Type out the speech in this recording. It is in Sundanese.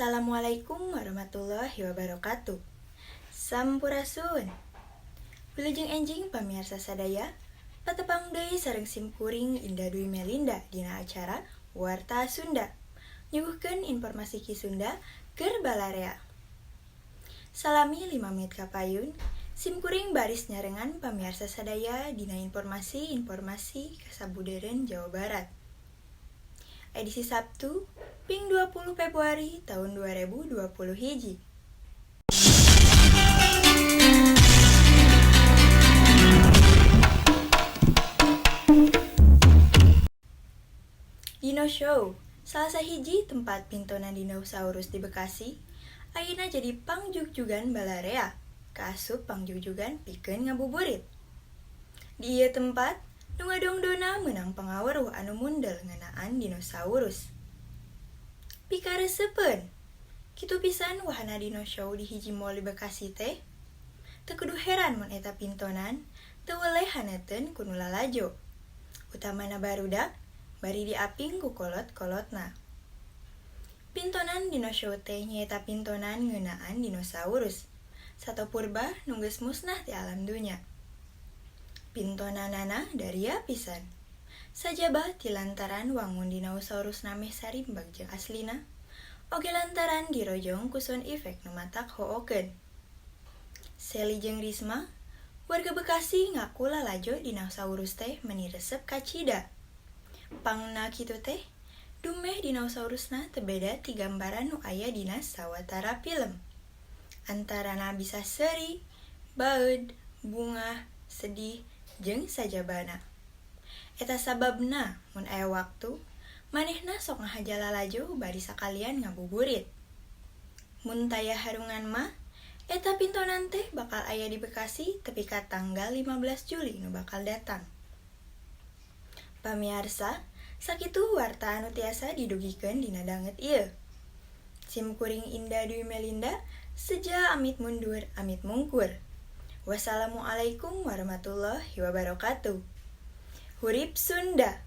Assalamualaikum warahmatullahi wabarakatuh. Sampurasun. Wilujeng enjing pamirsa sadaya, patepang deui sareng simkuring Indah Dwi Melinda dina acara Warta Sunda. Nyuguhkeun informasi Ki Sunda keur balarea. Salami 5 menit kapayun, simkuring baris nyarengan pamirsa sadaya dina informasi kasabudeureun Jawa Barat. Edisi Sabtu, Ping 20 Februari tahun 2020 hiji. Dino Show, salah sahiji tempat pintonan dinosaurus di Bekasi, ayeuna jadi pangjugjugan balarea, kaasup pangjugjugan pikeun ngabuburit. Di ieu tempat, nu ngadongdona meunang pangaweruh anu mundel ngeunaan dinosaurus. Pikareseupeun, kitu pisan wahana Dino Show di hiji mall di Bekasi teh. Teu kudu heran mun eta pintonan teu weleh haneteun ku nu lalajo. Utamana barudak bari diaping ku kolot-kolotna. Pintonan Dino Show teh nyaeta pintonan ngeunaan dinosaurus, sato purba nu geus musnah ti alam dunya. Pintonanana daria pisan. Sajabah ti lantaran wangun dinosaurus nameh sarimbag jeung aslina, oge lantaran dirojong ku sound effect nu matak hookeun. Seli jeung Risma, warga Bekasi ngaku lalajo dinosaurus teh meuni resep kacida. Pangna kitu teh, dumeh dinosaurusna teu beda ti gambaran nu aya dina sawatara film. Antarana bisa seuri, baeud, bungah, sedih, jeung sajabana. Eta sababna mun aya waktu, manehna sok ngahaja lalajo bari sakalian ngabuburit. Mun taya harungan mah, eta pintonan teh bakal aya di Bekasi tepi ka tanggal 15 Juli nu bakal datang. Pamiarsa, sakitu warta anu tiasa didugikeun dina danget ieu. Simkuring Indah Dwi Melinda, seja amit mundur, amit mungkur. Wassalamualaikum warahmatullahi wabarakatuh. Hurip Sunda.